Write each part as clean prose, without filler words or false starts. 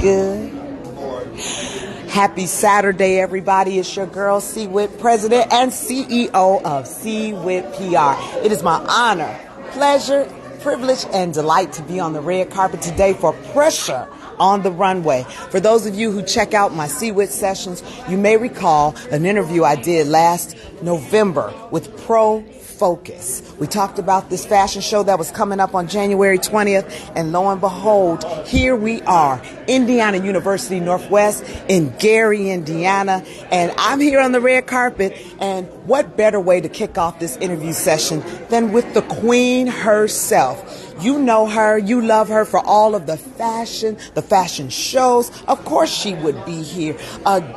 good? Happy Saturday, everybody. It's your girl, C-Wit, President and CEO of C-Wit PR. It is my honor, pleasure, privilege, and delight to be on the red carpet today for Pressure on the Runway. For those of you who check out my C-Wit sessions, you may recall an interview I did last November with Pro Focus. We talked about this fashion show that was coming up on January 20th, and lo and behold, here we are, Indiana University Northwest in Gary, Indiana, and I'm here on the red carpet, and what better way to kick off this interview session than with the queen herself. You know her, you love her for all of the fashion shows. Of course she would be here.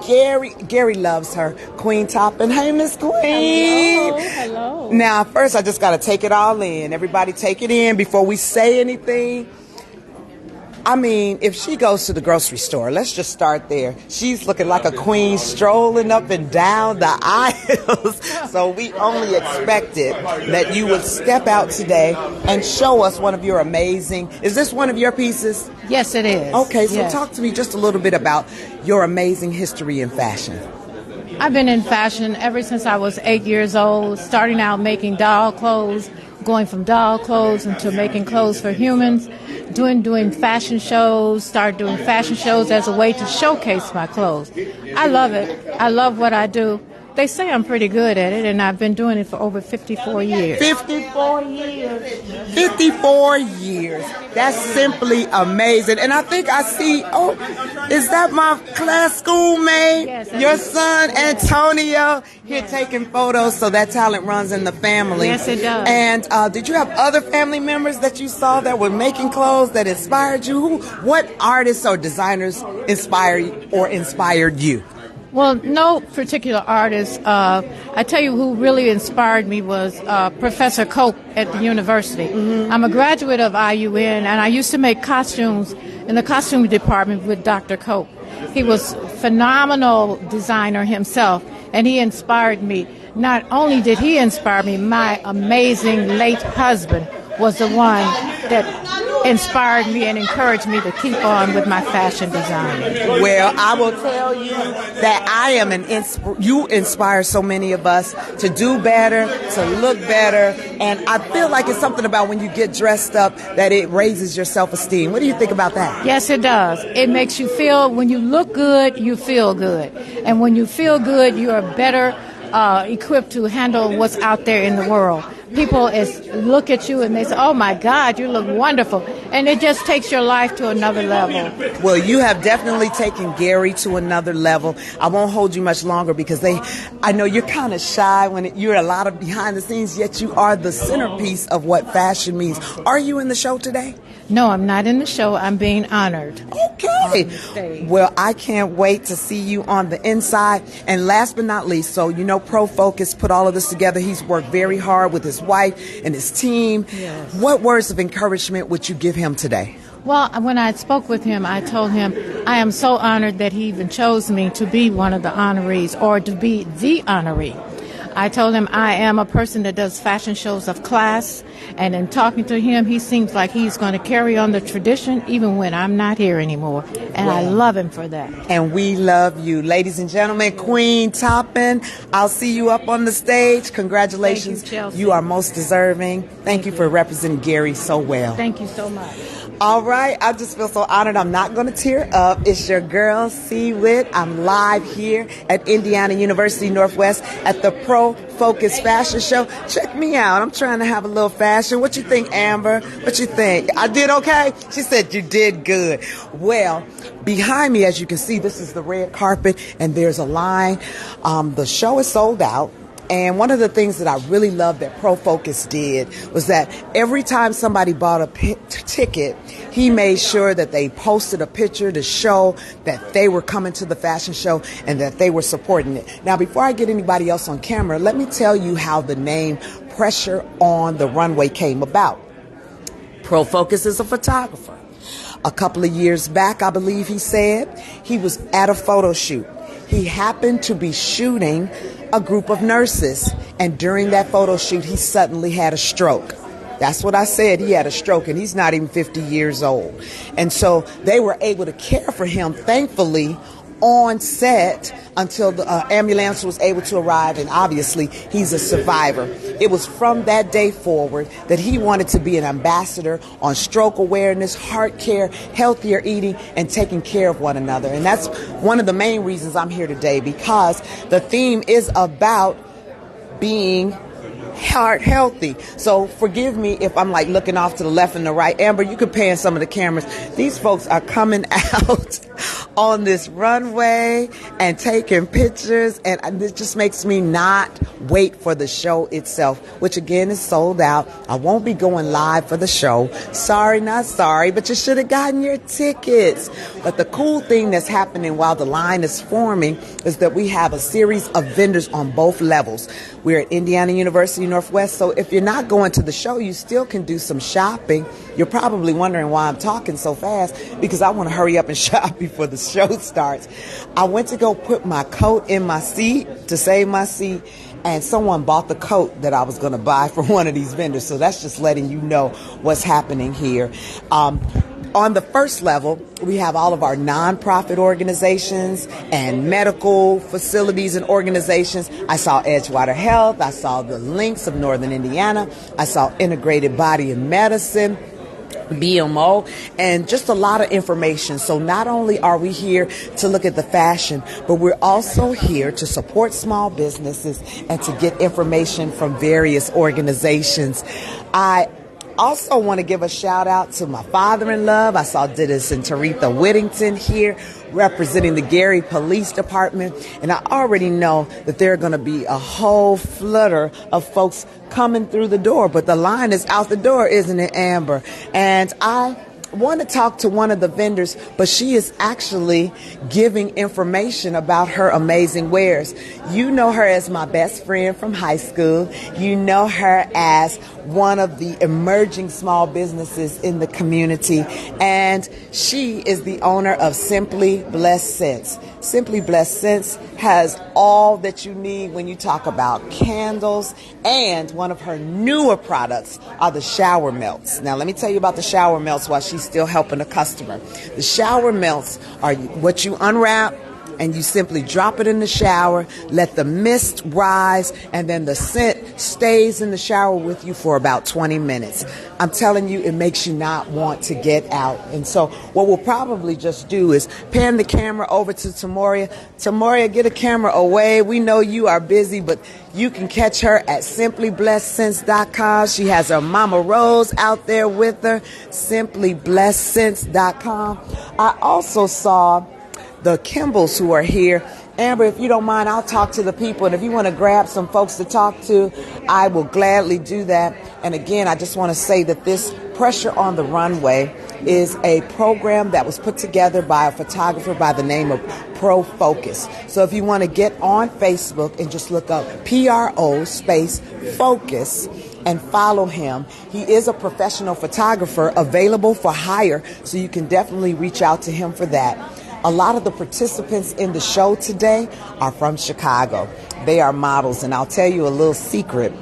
Gary loves her. Queen Toppin. Hey, Miss Queen. Hello. Now, first I just got to take it all in. Everybody take it in before we say anything. I mean, if she goes to the grocery store, let's just start there. She's looking like a queen strolling up and down the aisles. So we only expected that you would step out today and show us one of your amazing, is this one of your pieces? Yes, it is. Okay, so yes. Talk to me just a little bit about your amazing history in fashion. I've been in fashion ever since I was 8 years old, starting out making doll clothes, going from doll clothes into making clothes for humans, doing fashion shows, started doing fashion shows as a way to showcase my clothes. I love it. I love what I do. They say I'm pretty good at it, and I've been doing it for over 54 years. 54 years. 54 years. That's simply amazing. And I think I see, is that my class schoolmate? Yes. Your son, Antonio, here taking photos, so that talent runs in the family. Yes, it does. And did you have other family members that you saw that were making clothes that inspired you? What artists or designers inspired you? Well, no particular artist. I tell you who really inspired me was Professor Cope at the university. Mm-hmm. I'm a graduate of IUN, and I used to make costumes in the costume department with Dr. Cope. He was a phenomenal designer himself, and he inspired me. Not only did he inspire me, my amazing late husband was the one that inspired me and encouraged me to keep on with my fashion design. Well, I will tell you that I am you inspire so many of us to do better, to look better, and I feel like it's something about when you get dressed up that it raises your self-esteem. What do you think about that? Yes, it does. It makes you feel, when you look good, you feel good. And when you feel good, you are better equipped to handle what's out there in the world. People look at you and they say, oh my God, you look wonderful. And it just takes your life to another level. Well, you have definitely taken Gary to another level. I won't hold you much longer because I know you're kind of shy when you're a lot of behind the scenes, yet you are the centerpiece of what fashion means. Are you in the show today? No, I'm not in the show. I'm being honored. Okay. Well, I can't wait to see you on the inside. And last but not least, so you know Pro Focus put all of this together. He's worked very hard with his wife and his team. Yes. What words of encouragement would you give him today? Well, when I spoke with him, I told him I am so honored that he even chose me to be one of the honorees or to be the honoree. I told him I am a person that does fashion shows of class, and in talking to him, he seems like he's going to carry on the tradition even when I'm not here anymore, and I love him for that. And we love you. Ladies and gentlemen, Queen Toppin, I'll see you up on the stage. Congratulations. Thank you, Chelsea. You are most deserving. Thank you for representing Gary so well. Thank you so much. All right, I just feel so honored. I'm not going to tear up. It's your girl, C-Wit. I'm live here at Indiana University Northwest at the Pro Focus Fashion Show. Check me out. I'm trying to have a little fashion. What you think, Amber? What you think? I did okay? She said you did good. Well, behind me, as you can see, this is the red carpet, and there's a line. The show is sold out. And one of the things that I really loved that Pro Focus did was that every time somebody bought a ticket, he made sure that they posted a picture to show that they were coming to the fashion show and that they were supporting it. Now, before I get anybody else on camera, let me tell you how the name Pressure on the Runway came about. Pro Focus is a photographer. A couple of years back, I believe he said, he was at a photo shoot. He happened to be shooting a group of nurses, and during that photo shoot, he suddenly had a stroke. That's what I said. He had a stroke, and he's not even 50 years old. And so they were able to care for him, thankfully, on set until the ambulance was able to arrive, and obviously he's a survivor. It was from that day forward that he wanted to be an ambassador on stroke awareness, heart care, healthier eating, and taking care of one another. And that's one of the main reasons I'm here today, because the theme is about being heart healthy. So forgive me if I'm like looking off to the left and the right. Amber, you could pan some of the cameras. These folks are coming out on this runway and taking pictures, and this just makes me not wait for the show itself, which again is sold out. I won't be going live for the show. Sorry, not sorry, but you should have gotten your tickets. But the cool thing that's happening while the line is forming is that we have a series of vendors on both levels. We're at Indiana University Northwest, so if you're not going to the show, you still can do some shopping. You're probably wondering why I'm talking so fast, because I want to hurry up and shop before the show starts. I went to go put my coat in my seat to save my seat, and someone bought the coat that I was going to buy from one of these vendors. So that's just letting you know what's happening here. On the first level, we have all of our nonprofit organizations and medical facilities and organizations. I saw Edgewater Health. I saw the Links of Northern Indiana. I saw Integrated Body and Medicine, BMO, and just a lot of information. So not only are we here to look at the fashion, but we're also here to support small businesses and to get information from various organizations. I also want to give a shout out to my father-in-law. I saw Dennis and Taretha Whittington here representing the Gary Police Department. And I already know that there are going to be a whole flutter of folks coming through the door. But the line is out the door, isn't it, Amber? And I want to talk to one of the vendors, but she is actually giving information about her amazing wares. You know her as my best friend from high school. You know her as one of the emerging small businesses in the community, and she is the owner of Simply Blessed Scents. Simply Blessed Scents has all that you need when you talk about candles, and one of her newer products are the shower melts. Now, let me tell you about the shower melts while she's still helping a customer. The shower melts are what you unwrap, and you simply drop it in the shower, let the mist rise, and then the scent stays in the shower with you for about 20 minutes. I'm telling you, it makes you not want to get out. And so what we'll probably just do is pan the camera over to Tamoria. Tamoria, get a camera away. We know you are busy, but you can catch her at simplyblessedscents.com. She has her Mama Rose out there with her, simplyblessedscents.com. I also saw the Kimballs who are here. Amber, if you don't mind, I'll talk to the people. And if you want to grab some folks to talk to, I will gladly do that. And again, I just want to say that this Pressure on the Runway is a program that was put together by a photographer by the name of Pro Focus. So if you want to get on Facebook and just look up PRO space Focus and follow him. He is a professional photographer available for hire, so you can definitely reach out to him for that. A lot of the participants in the show today are from Chicago. They are models, and I'll tell you a little secret.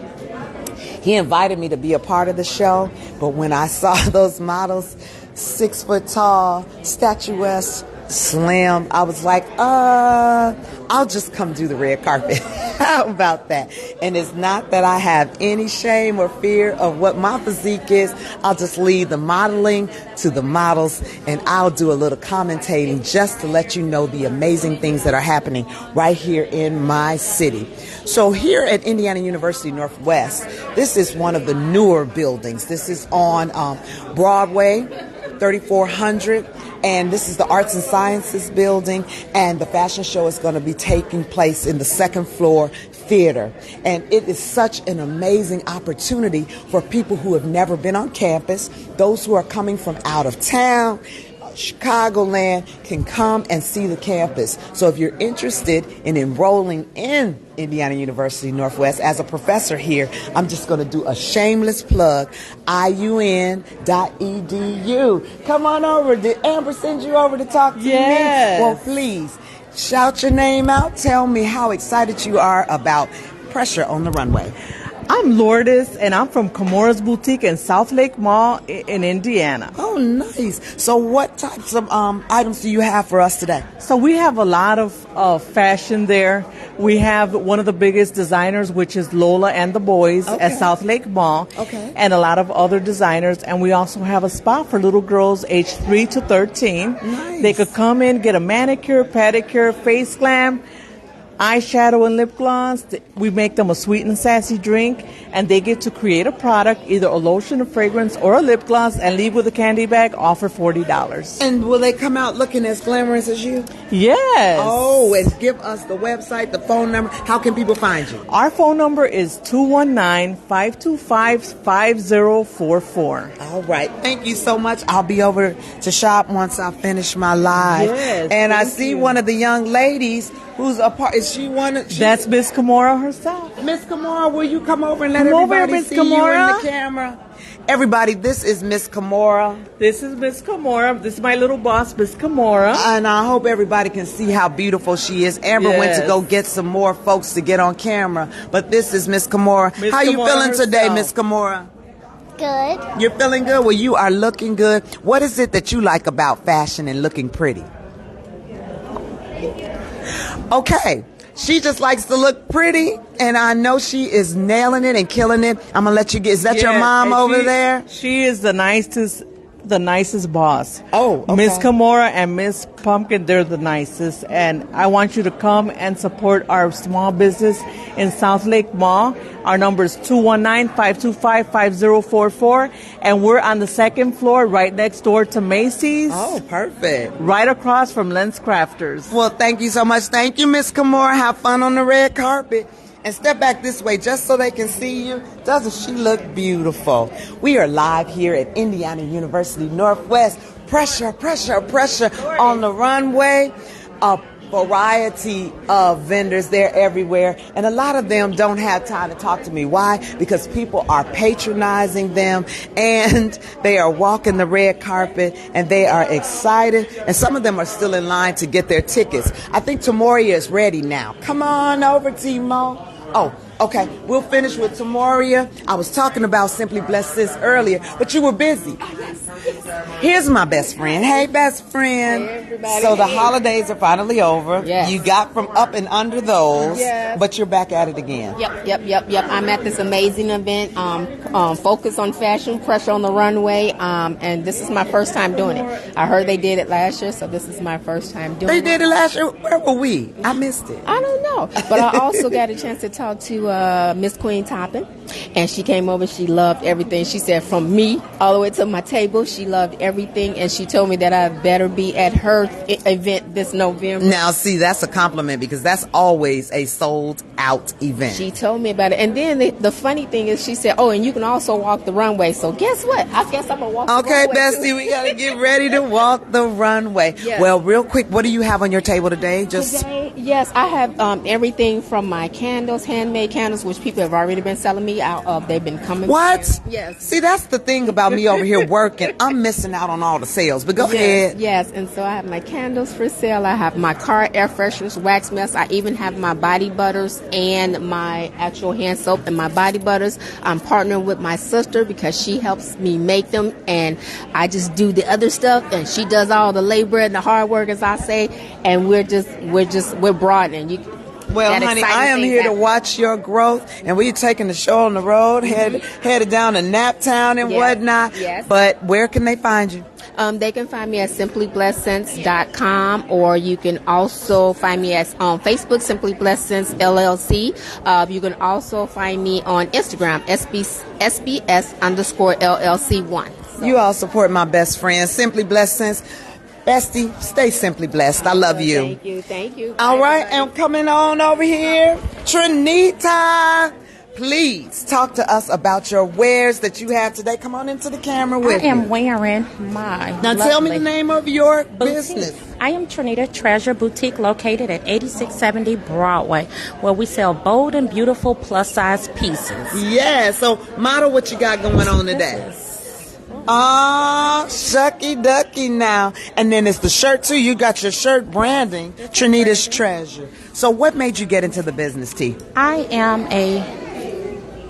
He invited me to be a part of the show, but when I saw those models, 6 foot tall, statuesque, slim, I was like, I'll just come do the red carpet. How about that? And it's not that I have any shame or fear of what my physique is. I'll just leave the modeling to the models, and I'll do a little commentating just to let you know the amazing things that are happening right here in my city. So here at Indiana University Northwest, this is one of the newer buildings. This is on Broadway, 3400. And this is the Arts and Sciences building, and the fashion show is going to be taking place in the second floor theater. And it is such an amazing opportunity for people who have never been on campus, those who are coming from out of town. Chicagoland can come and see the campus. So if you're interested in enrolling in Indiana University Northwest as a professor here, I'm just going to do a shameless plug, iun.edu. Come on over. Did Amber send you over to talk to me? Well, please, shout your name out. Tell me how excited you are about Pressure on the Runway. I'm Lourdes, and I'm from Camora's Boutique in South Lake Mall in Indiana. Oh, nice. So what types of items do you have for us today? So we have a lot of fashion there. We have one of the biggest designers, which is Lola and the Boys at South Lake Mall. Okay. And a lot of other designers. And we also have a spot for little girls aged 3 to 13. Nice. They could come in, get a manicure, pedicure, face glam, eyeshadow and lip gloss. We make them a sweet and sassy drink, and they get to create a product, either a lotion, a fragrance, or a lip gloss, and leave with a candy bag, all for $40. And will they come out looking as glamorous as you? Yes. Oh, and give us the website, the phone number. How can people find you? Our phone number is 219-525-5044. All right. Thank you so much. I'll be over to shop once I finish my live. Yes, and I thank see you. one of the young ladies who's a part. Is she one of... That's Miss Camora herself. Miss Camora, will you come over and let Come over, everybody Miss see you in Camora. the camera? Everybody, this is Miss Camora. This is Miss Camora. This is my little boss, Miss Camora. And I hope everybody can see how beautiful she is. Amber went to Yes. go get some more folks to get on camera. But this is Miss Camora. Miss How you Camora feeling today, herself. Miss Camora? Good. You're feeling good? Well, you are looking good. What is it that you like about fashion and looking pretty? Okay. She just likes to look pretty, and I know she is nailing it and killing it. I'm going to let you get... Is that your Yes, mom and over there? She is the nicest boss. Oh, okay. Miss Camora and Miss Pumpkin, they're the nicest. And I want you to come and support our small business in South Lake Mall. Our number is 219-525-5044. And we're on the second floor right next door to Macy's. Oh, perfect. Right across from Lens Crafters. Well, thank you so much. Thank you, Miss Camora. Have fun on the red carpet. And step back this way just so they can see you. Doesn't she look beautiful? We are live here at Indiana University Northwest. Pressure, pressure, pressure on the runway. A variety of vendors there everywhere. And a lot of them don't have time to talk to me. Why? Because people are patronizing them and they are walking the red carpet and they are excited. And some of them are still in line to get their tickets. I think Tamoria is ready now. Come on over, Timo. Oh, okay. We'll finish with Tamoria. I was talking about Simply Blessed Sis earlier, but you were busy. Here's my best friend. Hey, best friend. Hey, everybody. So the holidays are finally over. Yes. You got from up and under those, Yes. but you're back at it again. Yep. I'm at this amazing event, Focus on Fashion, Pressure on the Runway, and this is my first time doing it. I heard they did it last year, so this is my first time doing They it. did it last year. Where were we? I missed it. I don't know, but I also got a chance to talk to Miss Queen Toppin, and she came over. She loved everything. She said from me all the way to my table, she loved everything, and she told me that I better be at her event this November. Now, see, that's a compliment because that's always a sold out event. She told me about it, and then the funny thing is, she said, "Oh, and you can also walk the runway." So guess what? I guess I'm gonna walk. Okay, the runway Bestie, too. we gotta get ready to walk the runway. Yes. Well, real quick, what do you have on your table today? Today, yes, I have everything from my candles, handmade candles, which people have already been selling me out of. They've been coming. What? Yes. See, that's the thing about me over here working. I'm missing out on all the sales. But go ahead. Yes, and so I have my candles for sale. I have my car air fresheners, wax masks. I even have my body butters and my actual hand soap and my body butters. I'm partnering with my sister because she helps me make them, and I just do the other stuff, and she does all the labor and the hard work, as I say. And we're broadening. Well, that honey, exciting I am things here to happen. watch your growth, and we're taking the show on the road, headed down to Naptown and Yes, whatnot. yes. But where can they find you? They can find me at simplyblessedsense.com, or you can also find me on Facebook, Simply Blessed Sense LLC. You can also find me on Instagram, SBS_LLC1. So. You all support my best friend, Simply Blessed Sense. Bestie, stay simply blessed. I love you. Thank you. All right, and coming on over here, Trinita. Please talk to us about your wares that you have today. Come on into the camera with I am me. wearing my Now tell me the lovely name of your boutique. business. I am Trinita Treasure Boutique, located at 8670 Broadway, where we sell bold and beautiful plus-size pieces. Yeah, so model what you got going on today. Shucky ducky now. And then it's the shirt too. You got your shirt branding, Trinita's Treasure. So what made you get into the business, T? I am a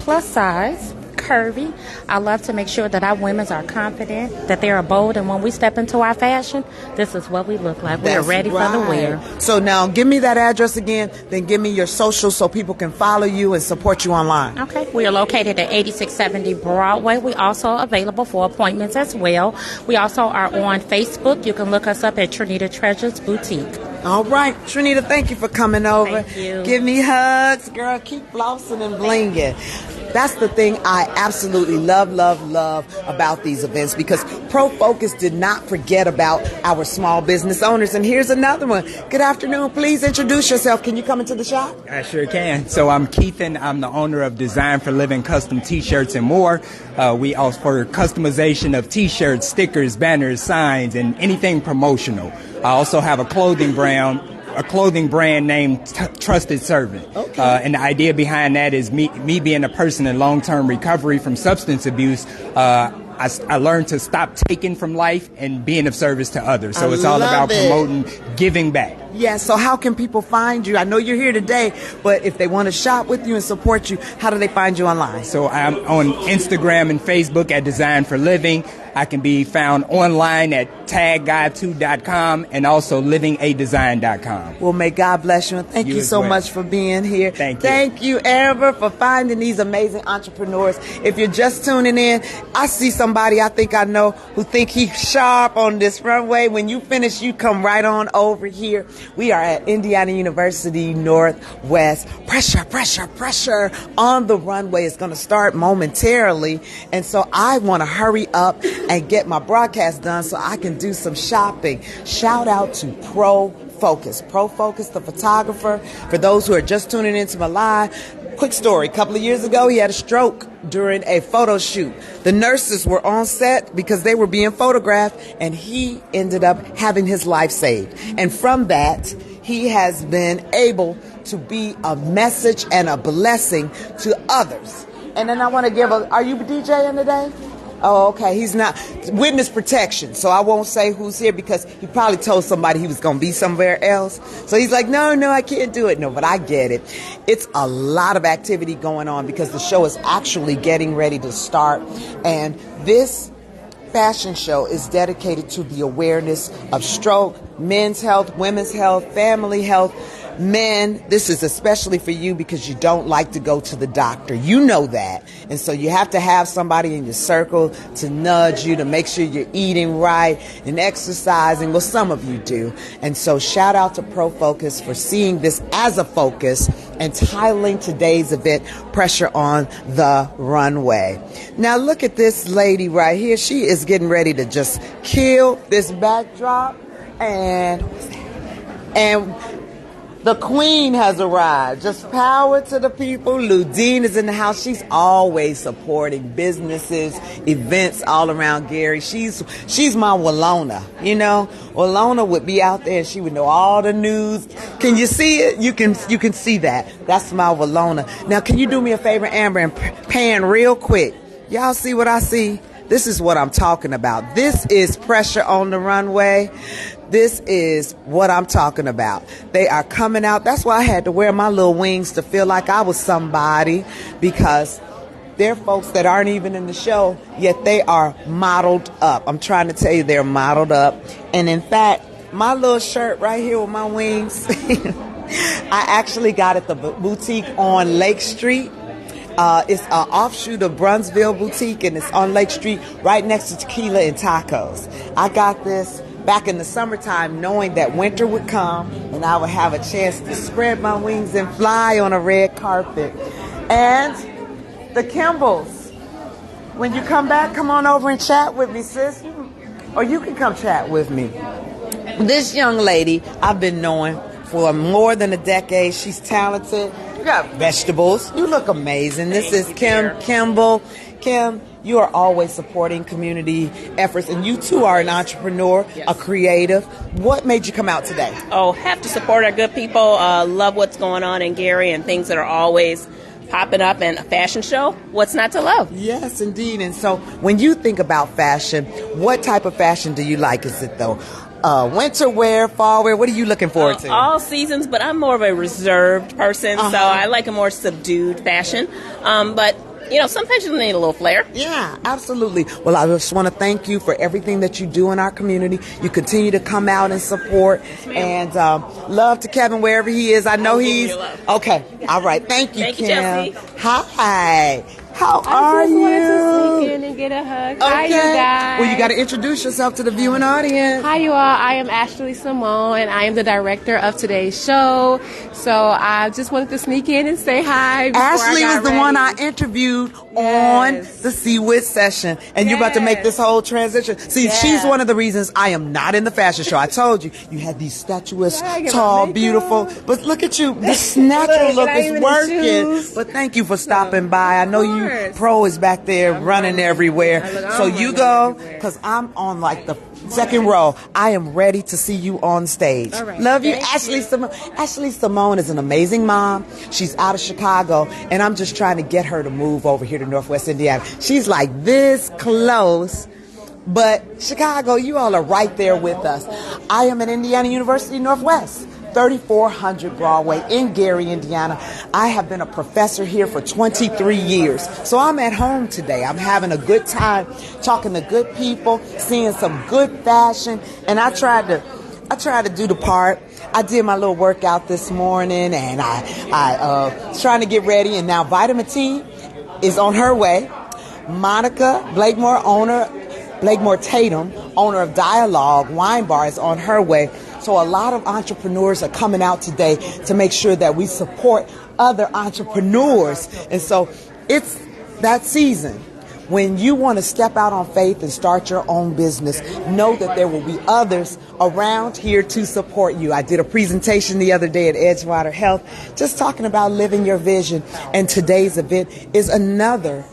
plus size, curvy. I love to make sure that our women are confident, that they are bold, and when we step into our fashion, this is what we look like. We're ready for the wear. So now give me that address again, then give me your social so people can follow you and support you online. Okay, we are located at 8670 Broadway. We also available for appointments as well. We also are on Facebook. You can look us up at Trinita Treasures Boutique. All right, Trinita, thank you for coming over. Thank you. Give me hugs, girl. Keep flossing and blinging. That's the thing I absolutely love about these events, because Pro Focus did not forget about our small business owners. And here's another one. Good afternoon. Please introduce yourself. Can you come into the shop? I sure can. So I'm Keithan. I'm the owner of Design for Living Custom T-shirts and more. We offer customization of T-shirts, stickers, banners, signs, and anything promotional. I also have a clothing brand named Trusted Servant. Okay. And the idea behind that is me being a person in long-term recovery from substance abuse. I learned to stop taking from life and being of service to others. So it's all about promoting giving back. Yeah, so how can people find you? I know you're here today, but if they want to shop with you and support you, how do they find you online? So I'm on Instagram and Facebook at Design for Living. I can be found online at tagguy2.com and also livingadesign.com. Well, may God bless you, and thank you so much for being here. Thank you. Thank you, Amber, for finding these amazing entrepreneurs. If you're just tuning in, I see somebody I think I know who think he's sharp on this runway. When you finish, you come right on over here. We are at Indiana University Northwest. Pressure on the runway is going to start momentarily, and so I want to hurry up and get my broadcast done so I can do some shopping. Shout out to Pro Focus, the photographer. For those who are just tuning into my live, quick story. A couple of years ago, he had a stroke during a photo shoot. The nurses were on set because they were being photographed, and he ended up having his life saved. And from that, he has been able to be a message and a blessing to others. And then I want to give are you DJing today? Oh, okay. He's not. Witness protection. So I won't say who's here because he probably told somebody he was going to be somewhere else. So he's like, no, I can't do it. No, but I get it. It's a lot of activity going on because the show is actually getting ready to start. And this fashion show is dedicated to the awareness of stroke, men's health, women's health, family health. Men, this is especially for you because you don't like to go to the doctor. You know that. And so you have to have somebody in your circle to nudge you, to make sure you're eating right and exercising. Well, some of you do. And so shout out to Pro Focus for seeing this as a focus and titling today's event, Pressure on the Runway. Now look at this lady right here. She is getting ready to just kill this backdrop. And the queen has arrived. Just power to the people. Ludine is in the house. She's always supporting businesses, events all around Gary. She's my Walona. You know, Walona would be out there and she would know all the news. Can you see it? You can see that. That's my Walona. Now, can you do me a favor, Amber, and pan real quick? Y'all see what I see? This is what I'm talking about. This is Pressure on the Runway. This is what I'm talking about. They are coming out. That's why I had to wear my little wings to feel like I was somebody, because they're folks that aren't even in the show, yet they are modeled up. I'm trying to tell you, they're modeled up. And in fact, my little shirt right here with my wings, I actually got at the boutique on Lake Street. It's an offshoot of Brunsville Boutique, and it's on Lake Street right next to Tequila and Tacos. I got this back in the summertime, knowing that winter would come and I would have a chance to spread my wings and fly on a red carpet. And the Kimballs, when you come back, come on over and chat with me, sis. Or you can come chat with me. This young lady I've been knowing for more than a decade. She's talented. You got vegetables. You look amazing. This is Kim Kimball. Kim, you are always supporting community efforts, and you too are an entrepreneur, a creative. What made you come out today? Oh, have to support our good people. Love what's going on in Gary and things that are always popping up, and a fashion show. What's not to love? Yes, indeed. And so when you think about fashion, what type of fashion do you like? Is it winter wear, fall wear? What are you looking forward to? All seasons, but I'm more of a reserved person, so I like a more subdued fashion. But sometimes you need a little flair. Yeah, absolutely. Well, I just want to thank you for everything that you do in our community. You continue to come out and support. And love to Kevin wherever he is. I know he's... Okay. All right. Thank you, Thank you, Kim. Chelsea. Hi. How are I just you? wanted to sneak in and get a hug. Okay. Hi, you guys. Well, you got to introduce yourself to the viewing audience. Hi, you all. I am Ashley Simone, and I am the director of today's show. So I just wanted to sneak in and say hi. Ashley was the one I interviewed on the CWIT session, and you're about to make this whole transition. See, she's one of the reasons I am not in the fashion show. I told you, you had these statuesque, tall, beautiful, but look at you. This natural look is working. But thank you for stopping by. I know you pro is back there running everywhere. So you go, because I'm on like the second row. I am ready to see you on stage. Love you, Ashley Simone. Ashley Simone is an amazing mom. She's out of Chicago, and I'm just trying to get her to move over here to Northwest Indiana. She's like this close. But Chicago, you all are right there with us. I am at Indiana University Northwest, 3400 Broadway in Gary, Indiana. I have been a professor here for 23 years. So I'm at home today. I'm having a good time talking to good people, seeing some good fashion, and I tried to do the part. I did my little workout this morning, and I was trying to get ready, and now Vitamin T is on her way. Monica Blakemore Tatum, owner of Dialogue Wine Bar, is on her way. So a lot of entrepreneurs are coming out today to make sure that we support other entrepreneurs. And so it's that season. When you want to step out on faith and start your own business, know that there will be others around here to support you. I did a presentation the other day at Edgewater Health just talking about living your vision. And today's event is another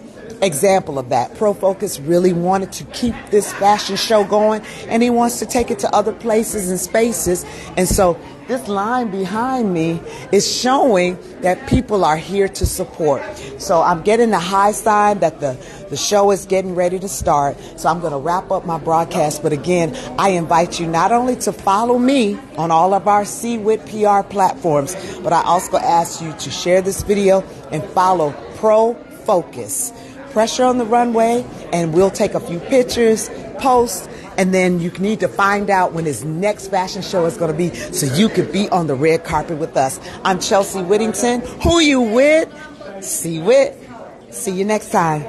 example of that. ProFocus really wanted to keep this fashion show going, and he wants to take it to other places and spaces. And so this line behind me is showing that people are here to support. So I'm getting the high sign that the show is getting ready to start. So I'm going to wrap up my broadcast. But again, I invite you not only to follow me on all of our CWIT PR platforms, but I also ask you to share this video and follow ProFocus. Pressure on the Runway, and we'll take a few pictures, post, and then you need to find out when his next fashion show is going to be so you could be on the red carpet with us. I'm Chelsea Whittington. Who you with? CWIT. See you next time.